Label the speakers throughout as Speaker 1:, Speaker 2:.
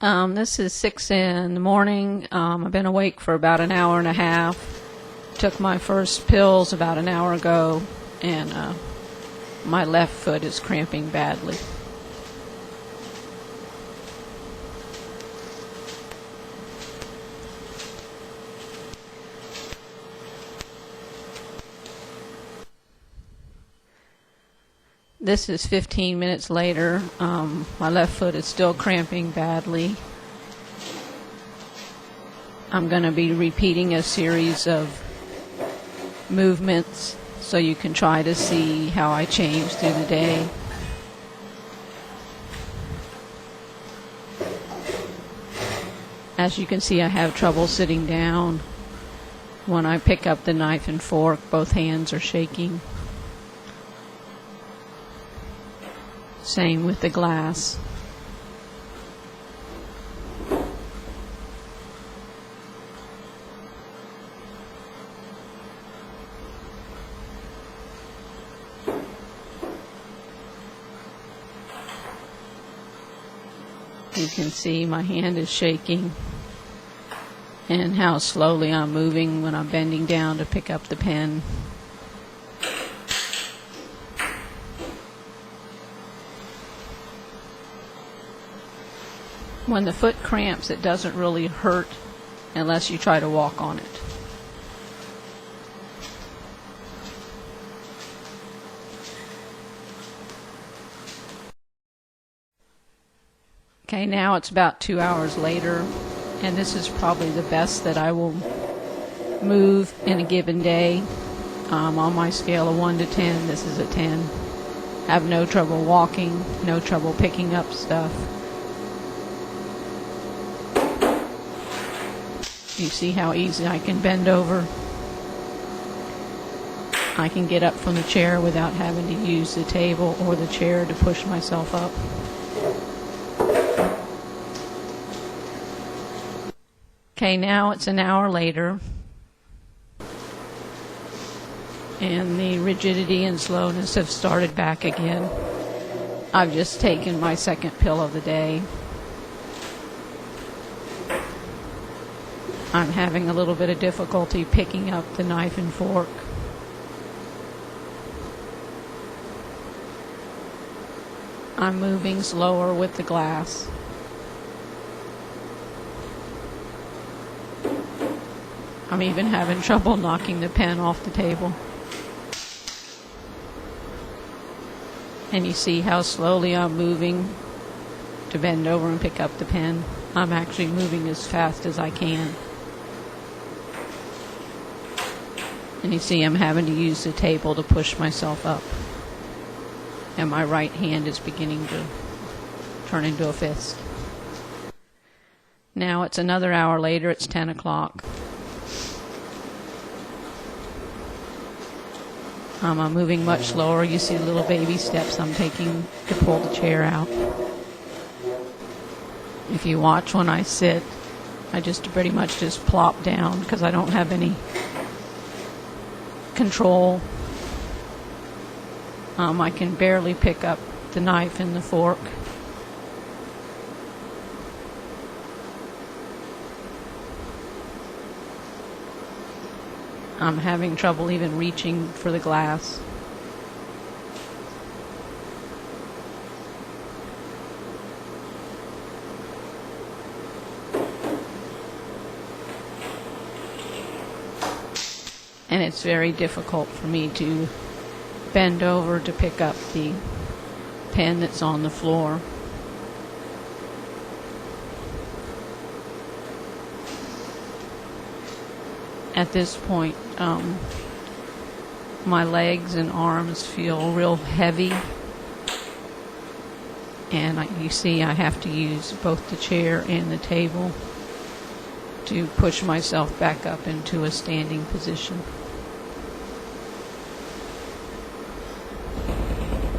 Speaker 1: This is 6 in the morning. I've been awake for about an hour and a half. Took my first pills about an hour ago, and my left foot is cramping badly. This is 15 minutes later. My left foot is still cramping badly. I'm going to be repeating a series of movements so you can try to see how I change through the day. As you can see, I have trouble sitting down. When I pick up the knife and fork, both hands are shaking. Same with the glass. You can see my hand is shaking and how slowly I'm moving when I'm bending down to pick up the pen. When the foot cramps, it doesn't really hurt unless you try to walk on it. Okay, now it's about 2 hours later, and this is probably the best that I will move in a given day. On my scale of 1 to 10, this is a 10. I have no trouble walking, no trouble picking up stuff. You see how easy I can bend over. I can get up from the chair without having to use the table or the chair to push myself up. Okay, now it's an hour later, and the rigidity and slowness have started back again. I've just taken my second pill of the day. I'm having a little bit of difficulty picking up the knife and fork. I'm moving slower with the glass. I'm even having trouble knocking the pen off the table. And you see how slowly I'm moving to bend over and pick up the pen. I'm actually moving as fast as I can. And you see I'm having to use the table to push myself up. And my right hand is beginning to turn into a fist. Now it's another hour later, it's 10 o'clock. I'm moving much slower. You see the little baby steps I'm taking to pull the chair out. If you watch when I sit, I just pretty much just plop down because I don't have any control. I can barely pick up the knife and the fork. I'm having trouble even reaching for the glass. And it's very difficult for me to bend over to pick up the pen that's on the floor. At this point, my legs and arms feel real heavy, and you see I have to use both the chair and the table to push myself back up into a standing position.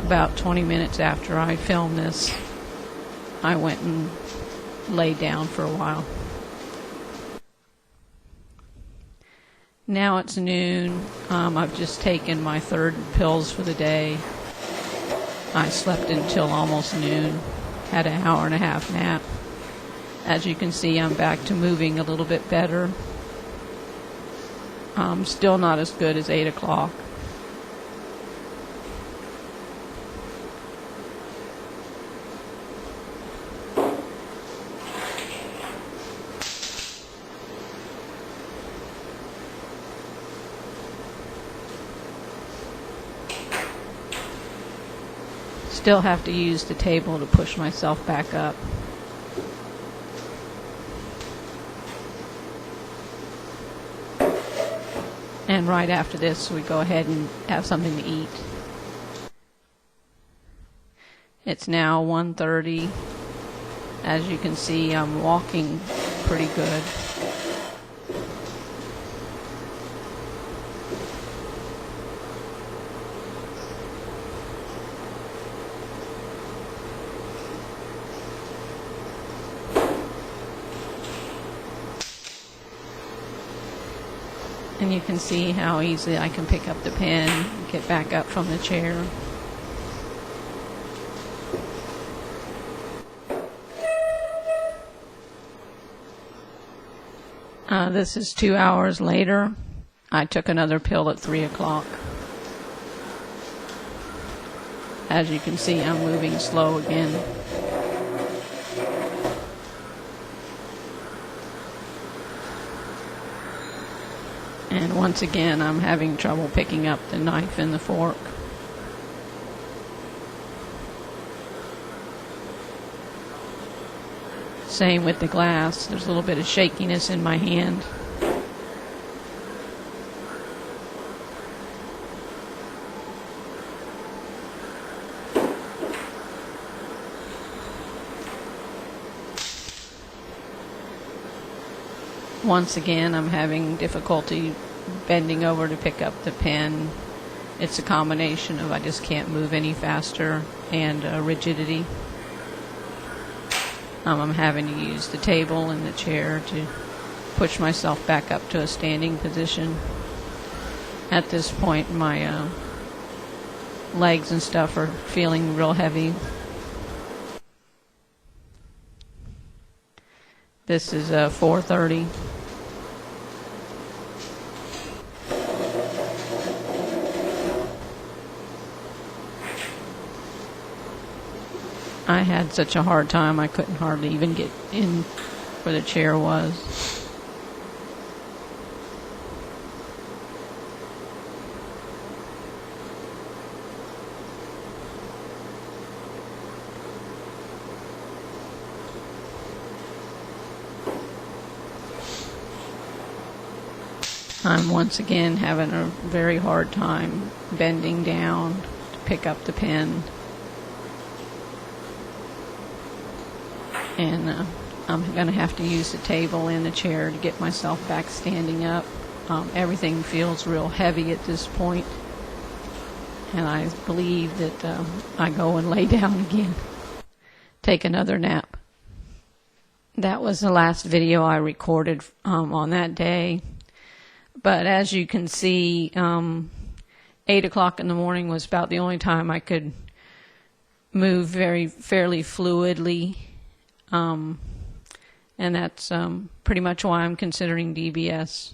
Speaker 1: About 20 minutes after I filmed this, I went and laid down for a while. Now it's noon. I've just taken my third pills for the day. I slept until almost noon, had an hour and a half nap. As you can see, I'm back to moving a little bit better. Still not as good as 8 o'clock. Still have to use the table to push myself back up. And right after this, we go ahead and have something to eat. It's now 1:30. As you can see, I'm walking pretty good. And you can see how easily I can pick up the pen, get back up from the chair. This is 2 hours later. I took another pill at 3 o'clock. As you can see, I'm moving slow again. And once again, I'm having trouble picking up the knife and the fork. Same with the glass. There's a little bit of shakiness in my hand. Once again, I'm having difficulty bending over to pick up the pen. It's a combination of I just can't move any faster and rigidity. I'm having to use the table and the chair to push myself back up to a standing position. At this point, my legs and stuff are feeling real heavy. This is 4:30. I had such a hard time, I couldn't hardly even get in where the chair was. I'm once again having a very hard time bending down to pick up the pen. And I'm going to have to use the table and the chair to get myself back standing up. Everything feels real heavy at this point. And I believe that I go and lay down again. Take another nap. That was the last video I recorded on that day. But as you can see, 8 o'clock in the morning was about the only time I could move fairly fluidly. And that's pretty much why I'm considering DBS.